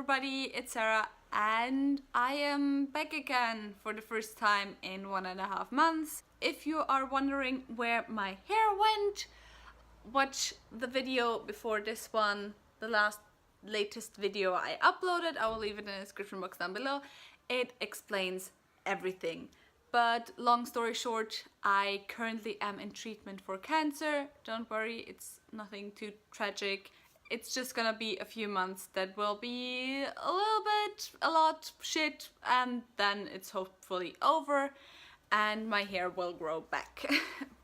everybody, it's Sarah and I am back again for the first time in 1.5 months. If you are wondering where my hair went, watch the video before this one, the latest video I uploaded. I will leave it in the description box down below. It explains everything. But long story short, I currently am in treatment for cancer. Don't worry, it's nothing too tragic. It's just gonna be a few months that will be a lot shit, and then it's hopefully over and my hair will grow back.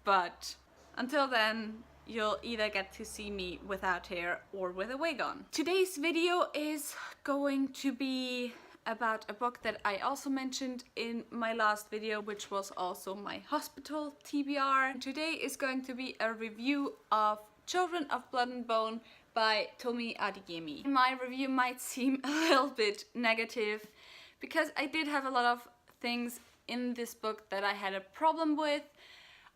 But until then, you'll either get to see me without hair or with a wig on. Today's video is going to be about a book that I also mentioned in my last video, which was also my hospital TBR. Today is going to be a review of Children of Blood and Bone by Tomi Adeyemi. My review might seem a little bit negative because I did have a lot of things in this book that I had a problem with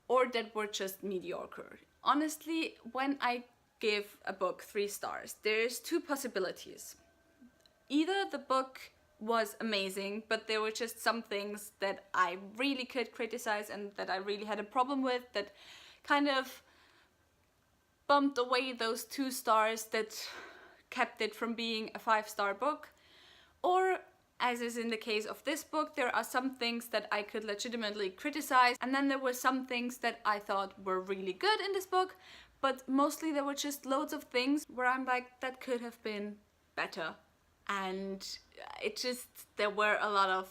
or that were just mediocre. Honestly, when I give a book 3 stars, there's 2 possibilities. Either the book was amazing, but there were just some things that I really could criticize and that I really had a problem with that kind of bumped away those 2 stars that kept it from being a 5-star book. Or, as is in the case of this book, there are some things that I could legitimately criticize, and then there were some things that I thought were really good in this book, but mostly there were just loads of things where I'm like, that could have been better. And there were a lot of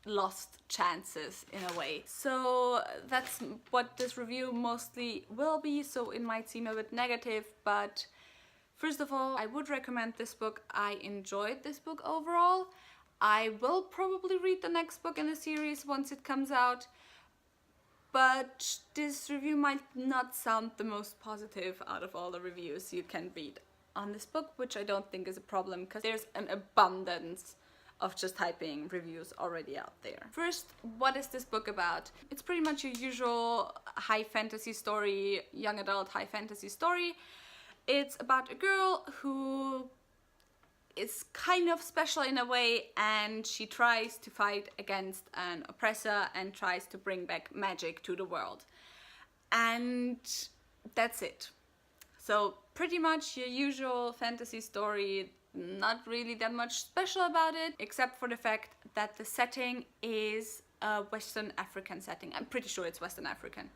lost chances in a way. So that's what this review mostly will be, so it might seem a bit negative, but first of all, I would recommend this book. I enjoyed this book overall. I will probably read the next book in the series once it comes out, but this review might not sound the most positive out of all the reviews you can read on this book, which I don't think is a problem because there's an abundance of just typing reviews already out there. First, what is this book about? It's pretty much your usual high fantasy story, young adult high fantasy story. It's about a girl who is kind of special in a way, and she tries to fight against an oppressor and tries to bring back magic to the world. And that's it. So pretty much your usual fantasy story, not really that much special about it, except for the fact that the setting is a Western African setting. I'm pretty sure it's Western African.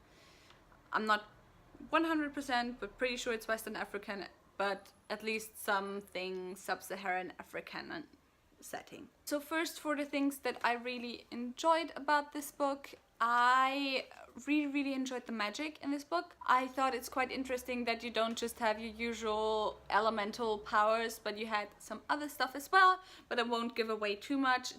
I'm not 100%, but pretty sure it's Western African, but at least something sub-Saharan African setting. So first, for the things that I really enjoyed about this book, I really enjoyed the magic in this book. I thought it's quite interesting that you don't just have your usual elemental powers, but you had some other stuff as well, but I won't give away too much.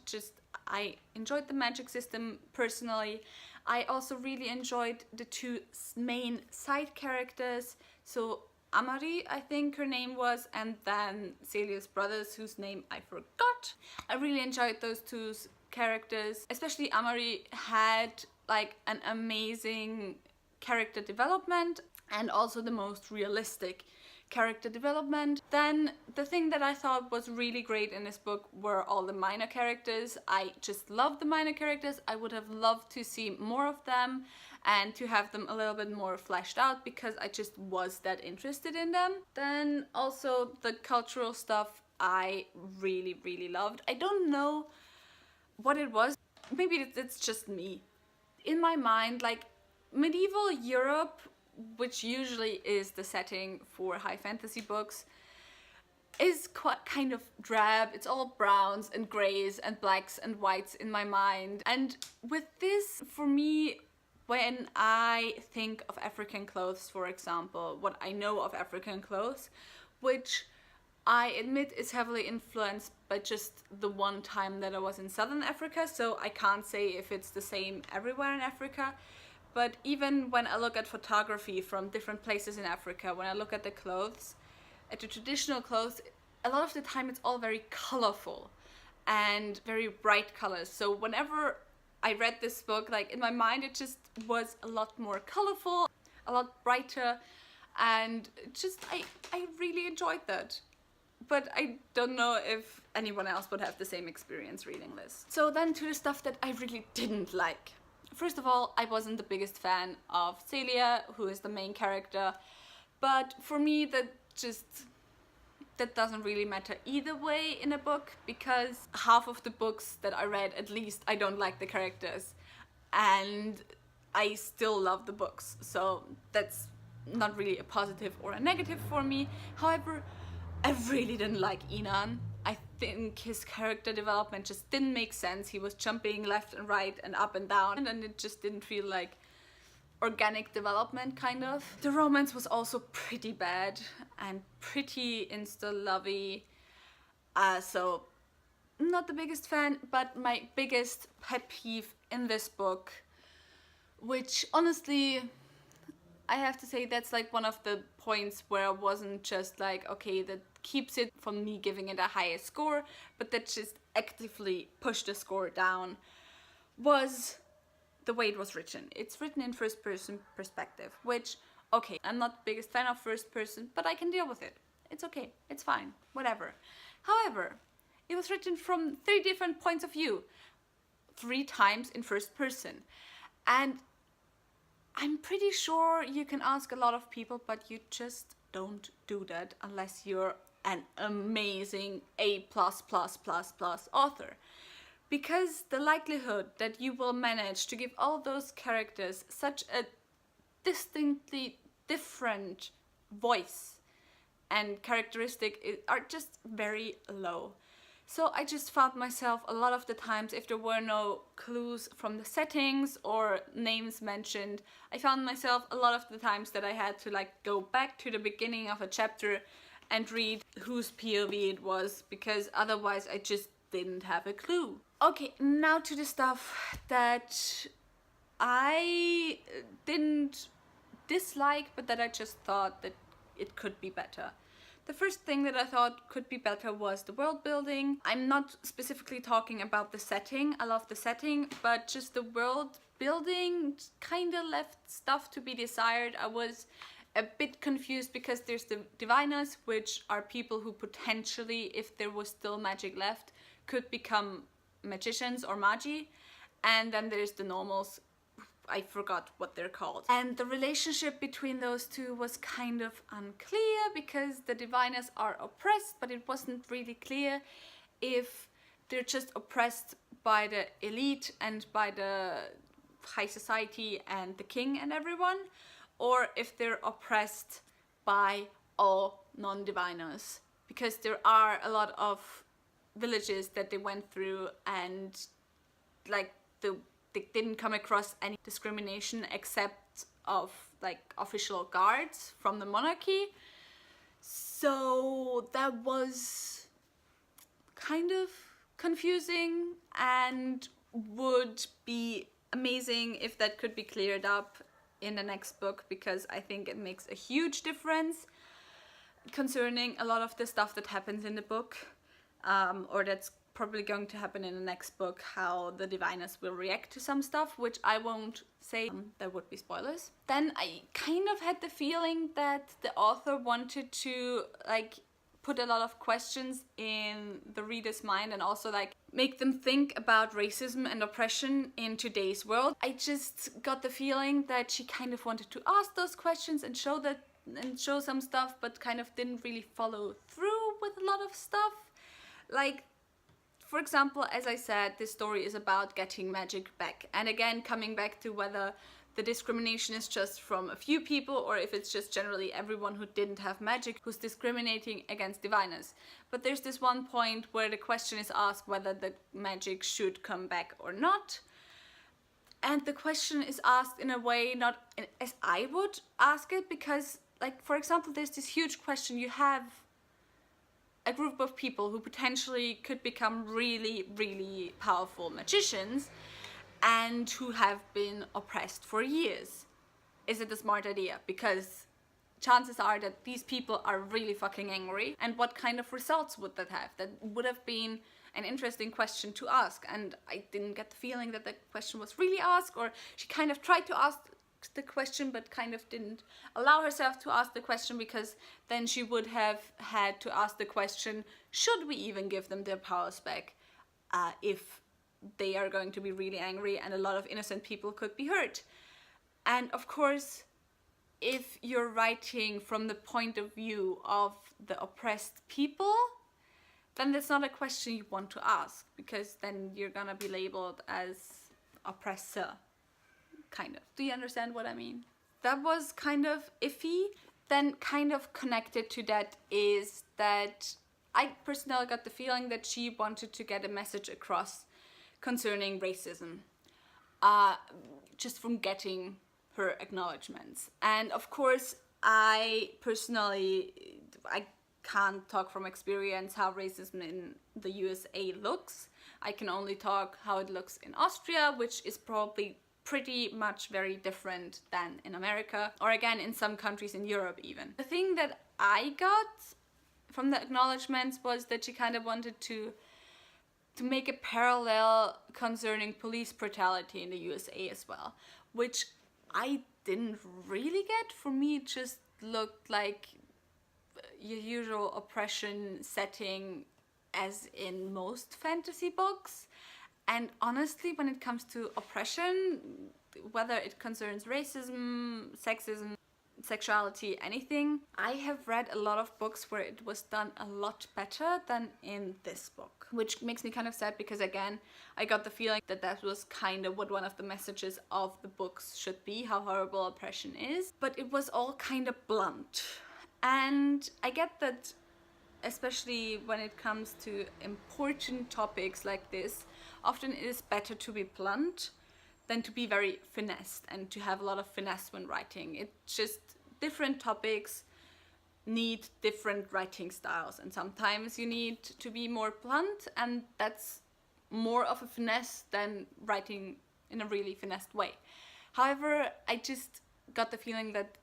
I enjoyed the magic system personally. I also really enjoyed the 2 main side characters. So Amari, I think her name was, and then Celia's brothers, whose name I forgot. I really enjoyed those 2 characters. Especially Amari had like an amazing character development and also the most realistic character development. Then the thing that I thought was really great in this book were all the minor characters. I just love the minor characters. I would have loved to see more of them and to have them a little bit more fleshed out because I just was that interested in them. Then also the cultural stuff I really loved. I don't know what it was. Maybe it's just me. In my mind, like, medieval Europe, which usually is the setting for high fantasy books, is quite kind of drab. It's all browns and grays and blacks and whites in my mind. And with this, for me, when I think of African clothes, for example, what I know of African clothes, which I admit is heavily influenced by just the one time that I was in Southern Africa, so I can't say if it's the same everywhere in Africa. But even when I look at photography from different places in Africa, when I look at the clothes, at the traditional clothes, a lot of the time it's all very colorful and very bright colors. So whenever I read this book, like in my mind it just was a lot more colorful, a lot brighter, and just I really enjoyed that. but I don't know if anyone else would have the same experience reading this. So then to the stuff that I really didn't like. First of all, I wasn't the biggest fan of Celia, who is the main character, but for me that doesn't really matter either way in a book, because half of the books that I read, at least, I don't like the characters, and I still love the books, so that's not really a positive or a negative for me. However, I really didn't like Enan. I think his character development just didn't make sense. He was jumping left and right and up and down, and it just didn't feel like organic development, kind of. The romance was also pretty bad and pretty insta-lovey, so not the biggest fan. But my biggest pet peeve in this book, which honestly I have to say that's like one of the points where I wasn't just like, okay, that keeps it from me giving it a higher score, but that just actively pushed the score down, was the way it was written. It's written in first person perspective, which, okay, I'm not the biggest fan of first person, but I can deal with it. It's okay, it's fine, whatever. However, it was written from 3 different points of view, 3 times in first person. And I'm pretty sure you can ask a lot of people, but you just don't do that unless you're an amazing A+++ author. Because the likelihood that you will manage to give all those characters such a distinctly different voice and characteristic are just very low. So I just found myself a lot of the times, if there were no clues from the settings or names mentioned, I found myself a lot of the times that I had to like go back to the beginning of a chapter and read whose POV it was, because otherwise I just didn't have a clue. Okay, now to the stuff that I didn't dislike, but that I just thought that it could be better. The first thing that I thought could be better was the world building. I'm not specifically talking about the setting. I love the setting, but just the world building kind of left stuff to be desired. I was a bit confused because there's the diviners, which are people who potentially, if there was still magic left, could become magicians or magi. And then there's the normals. I forgot what they're called. And the relationship between those two was kind of unclear, because the diviners are oppressed, but it wasn't really clear if they're just oppressed by the elite and by the high society and the king and everyone, or if they're oppressed by all non-diviners. Because there are a lot of villages that they went through, and like they didn't come across any discrimination except of like official guards from the monarchy. So that was kind of confusing, and would be amazing if that could be cleared up in the next book, because I think it makes a huge difference concerning a lot of the stuff that happens in the book, or that's probably going to happen in the next book, how the diviners will react to some stuff, which I won't say, that would be spoilers. Then I kind of had the feeling that the author wanted to like put a lot of questions in the reader's mind, and also like make them think about racism and oppression in today's world. I just got the feeling that she kind of wanted to ask those questions and show some stuff, but kind of didn't really follow through with a lot of stuff. Like, for example, as I said, this story is about getting magic back. And again, coming back to whether the discrimination is just from a few people, or if it's just generally everyone who didn't have magic who's discriminating against diviners. But there's this one point where the question is asked whether the magic should come back or not. And the question is asked in a way not as I would ask it, because, like, for example, there's this huge question. You have a group of people who potentially could become really, really powerful magicians and who have been oppressed for years. Is it a smart idea? Because chances are that these people are really fucking angry. And what kind of results would that have? That would have been an interesting question to ask. And I didn't get the feeling that the question was really asked, or she kind of tried to ask the question but kind of didn't allow herself to ask the question, because then she would have had to ask the question, should we even give them their powers back if they are going to be really angry and a lot of innocent people could be hurt. And of course, if you're writing from the point of view of the oppressed people, then that's not a question you want to ask, because then you're gonna be labeled as oppressor, kind of. Do you understand what I mean? That was kind of iffy. Then kind of connected to that is that I personally got the feeling that she wanted to get a message across concerning racism, just from getting her acknowledgements. And of course, I can't talk from experience how racism in the USA looks. I can only talk how it looks in Austria, which is probably pretty much very different than in America, or again in some countries in Europe even. The thing that I got from the acknowledgements was that she kind of wanted to make a parallel concerning police brutality in the USA as well, which I didn't really get. For me, it just looked like your usual oppression setting as in most fantasy books. And honestly, when it comes to oppression, whether it concerns racism, sexism, sexuality, anything, I have read a lot of books where it was done a lot better than in this book, which makes me kind of sad, because again, I got the feeling that that was kind of what one of the messages of the books should be, how horrible oppression is, but it was all kind of blunt. And I get that, especially when it comes to important topics like this, often it is better to be blunt than to be very finessed and to have a lot of finesse when writing. It's just different topics need different writing styles, and sometimes you need to be more blunt, and that's more of a finesse than writing in a really finessed way. However, I just got the feeling that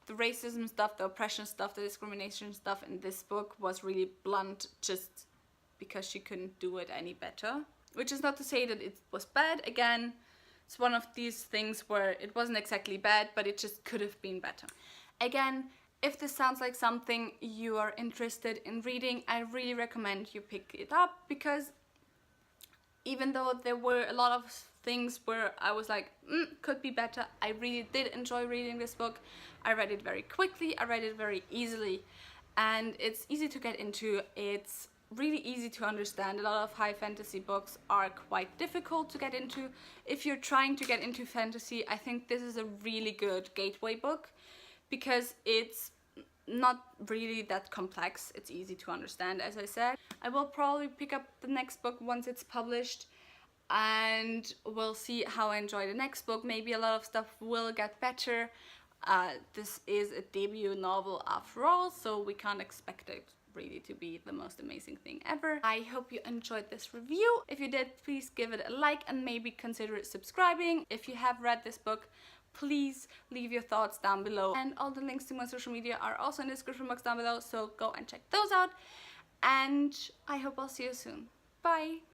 the racism stuff, the oppression stuff, the discrimination stuff in this book was really blunt, just because she couldn't do it any better. Which is not to say that it was bad. Again, it's one of these things where it wasn't exactly bad, but it just could have been better. Again, if this sounds like something you are interested in reading, I really recommend you pick it up, because even though there were a lot of things where I was like, could be better, I really did enjoy reading this book. I read it very quickly, I read it very easily, and it's easy to get into. It's really easy to understand. A lot of high fantasy books are quite difficult to get into. If you're trying to get into fantasy, I think this is a really good gateway book, because it's not really that complex. It's easy to understand, as I said. I will probably pick up the next book once it's published, and we'll see how I enjoy the next book. Maybe a lot of stuff will get better. This is a debut novel after all, so we can't expect it really to be the most amazing thing ever. I hope you enjoyed this review. If you did, please give it a like and maybe consider subscribing. If you have read this book, please leave your thoughts down below. And all the links to my social media are also in the description box down below, so go and check those out. And I hope I'll see you soon. Bye!